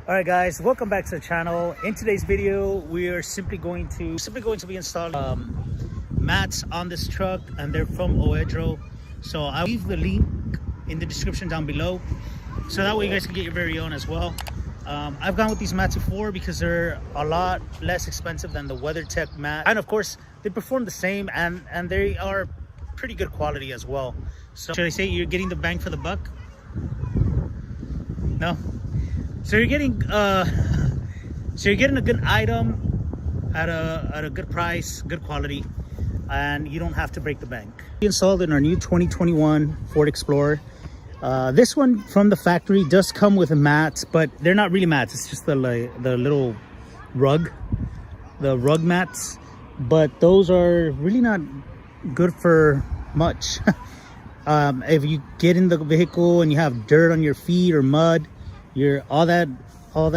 All right, guys, welcome back to the channel. In today's video, we are simply going to be installing mats on this truck, and they're from OEDRO. So I'll leave the link in the description down below, so that way you guys can get your very own as well. I've gone with these mats before because they're a lot less expensive than the WeatherTech mat, and of course they perform the same, and they are pretty good quality as well. So should I say you're getting the bang for the buck? No. So you're getting a good item at a good price, good quality, and you don't have to break the bank. We installed in our new 2021 Ford Explorer. This one from the factory does come with a mat, but they're not really mats. It's just the little rug, the rug mats. But those are really not good for much. If you get in the vehicle and you have dirt on your feet or mud, all that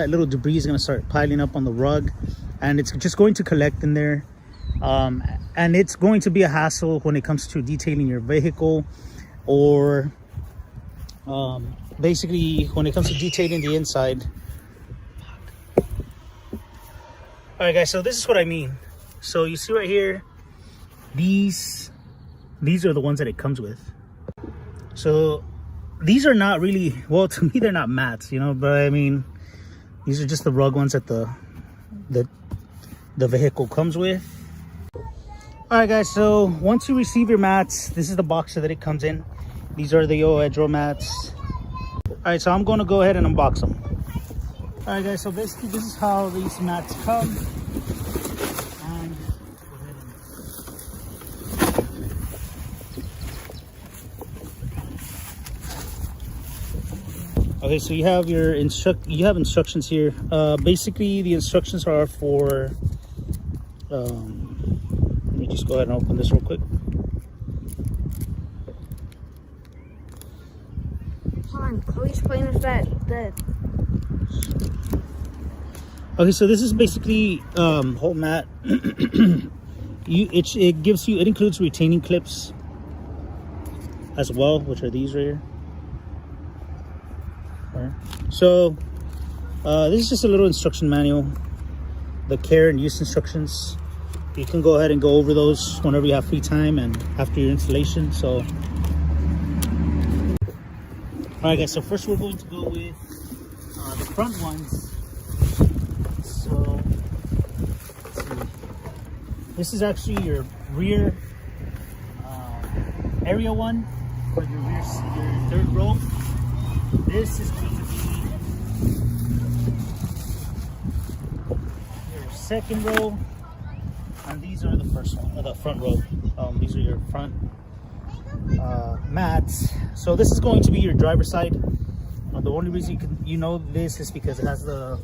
little debris is going to start piling up on the rug, and it's just going to collect in there, and it's going to be a hassle when it comes to detailing your vehicle, or basically when it comes to detailing the inside. All right, guys, so this is what I mean. So you see right here, these are the ones that it comes with. So these are not really, well, to me they're not mats, you know, but I mean, these are just the rug ones that the vehicle comes with. All right, guys, so once you receive your mats, this is the box that it comes in. These are the OEDRO mats. All right, so I'm going to go ahead and unbox them. All right, guys, so basically this is how these mats come. And go ahead and okay, so you have your instructions here. Basically, the instructions are for. Let me just go ahead and open this real quick. Hold on, can we explain with that? Okay, so this is basically whole mat. It includes retaining clips as well, which are these right here. So this is just a little instruction manual, the care and use instructions. You can go ahead and go over those whenever you have free time and after your installation. So all right, guys, so first we're going to go with the front ones. So let's see. This is actually your rear area one for your third row. This is going to be your second row, and these are the first one, the front row. These are your front mats. So this is going to be your driver's side. The only reason you know this is because it has the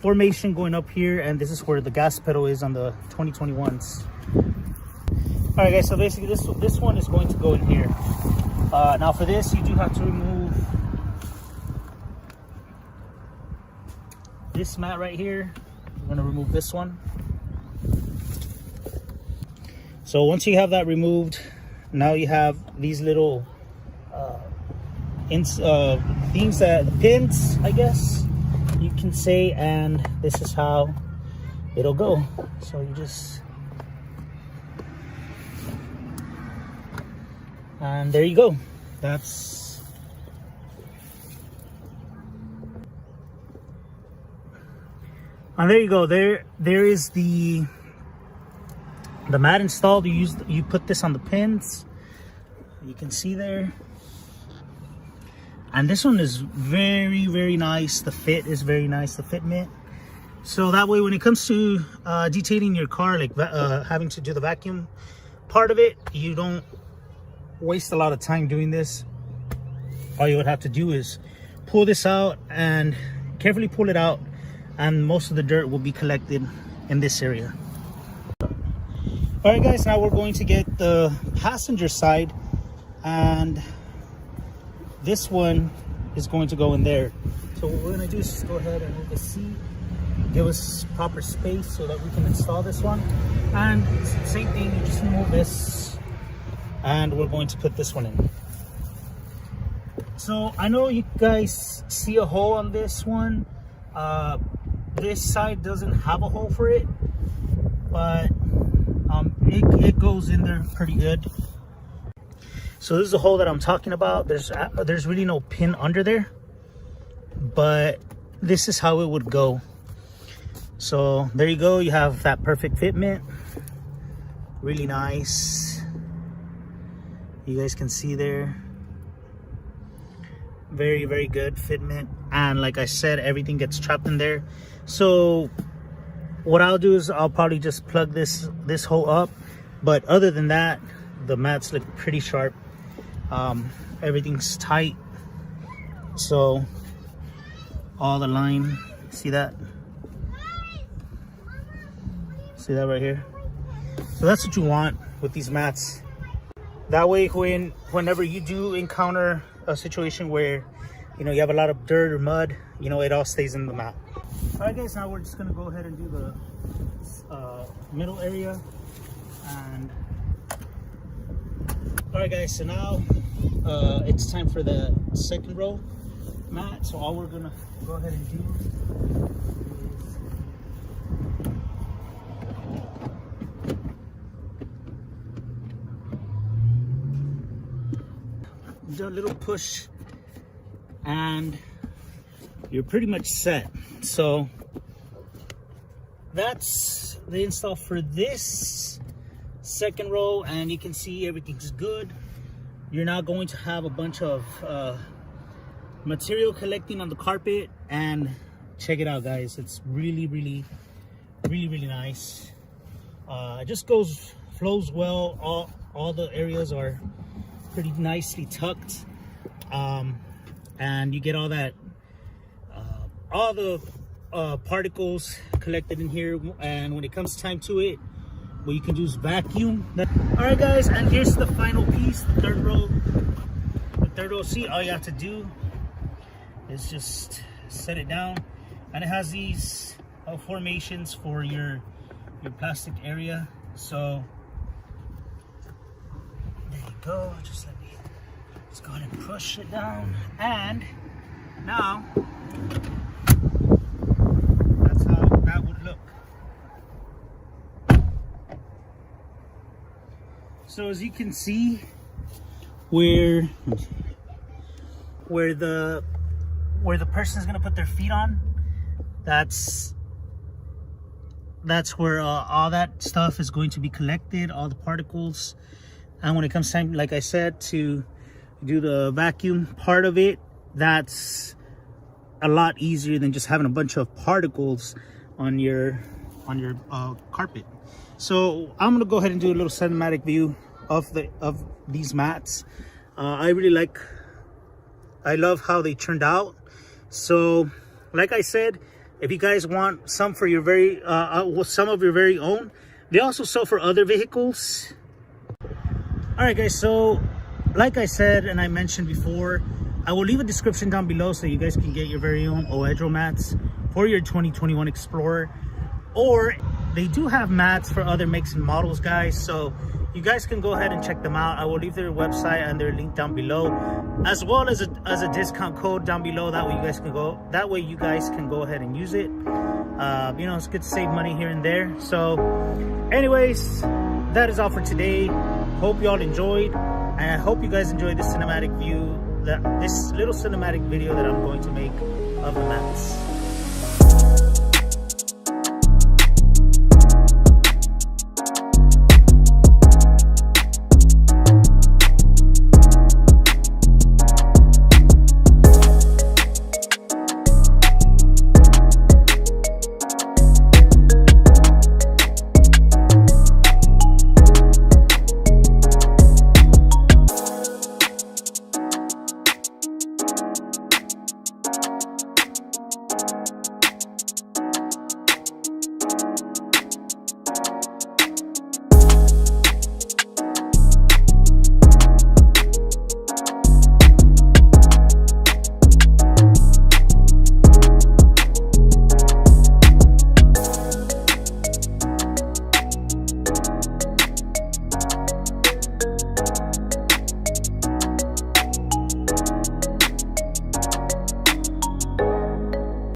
formation going up here, and this is where the gas pedal is on the 2021s. All right, guys. So basically, this one is going to go in here. Now for this, you do have to remove this mat right here. We're going to remove this one. So once you have that removed, now you have these little things, pins, I guess you can say, and this is how it'll go. So you just, and there you go. And there you go. There is the mat installed. You put this on the pins. You can see there. And this one is very, very nice. The fit is very nice, the fitment. So that way when it comes to detailing your car, like having to do the vacuum part of it, you don't waste a lot of time doing this. All you would have to do is pull this out and carefully pull it out, and most of the dirt will be collected in this area. All right, guys, now we're going to get the passenger side, and this one is going to go in there. So what we're going to do is just go ahead and move the seat, give us proper space so that we can install this one. And same thing, you just remove this, and we're going to put this one in. So I know you guys see a hole on this one. This side doesn't have a hole for it, but it goes in there pretty good. So this is the hole that I'm talking about. There's really no pin under there, but this is how it would go. So there you go. You have that perfect fitment. Really nice. You guys can see there. Very, very good fitment. And like I said, everything gets trapped in there. So what I'll do is I'll probably just plug this hole up. But other than that, the mats look pretty sharp. Everything's tight. So all the line, see that? See that right here? So that's what you want with these mats. That way, whenever you do encounter a situation where, you know, you have a lot of dirt or mud, you know, it all stays in the mat. All right, guys, now we're just gonna go ahead and do the middle area. And all right, guys, so now it's time for the second row mat. So all we're gonna go ahead and do is do a little push and you're pretty much set. So that's the install for this second row, and you can see everything's good. You're not going to have a bunch of material collecting on the carpet. And check it out, guys, it's really nice. It just flows well. All the areas are pretty nicely tucked, and you get all that all the particles collected in here. And when it comes time to it, what you can do is vacuum. All right, guys, and here's the final piece, the third row. The third row seat, all you have to do is just set it down, and it has these formations for your plastic area. So there you go. Just go ahead and push it down, and now that's how that would look. So as you can see, where the person is gonna put their feet on, that's where all that stuff is going to be collected, all the particles. And when it comes time, like I said, to do the vacuum part of it, that's a lot easier than just having a bunch of particles on your carpet. So I'm gonna go ahead and do a little cinematic view of these mats. I love how they turned out. So like I said, if you guys want some for your some of your very own, they also sell for other vehicles. All right, guys, so like I said and I mentioned before, I will leave a description down below so you guys can get your very own OEDRO mats for your 2021 Explorer. Or they do have mats for other makes and models, guys, so you guys can go ahead and check them out. I will leave their website and their link down below, as well as a discount code down below. That way you guys can go ahead and use it. You know, it's good to save money here and there. So anyways, that is all for today. Hope you all enjoyed, and I hope you guys enjoyed this cinematic view, this little cinematic video that I'm going to make of the mats.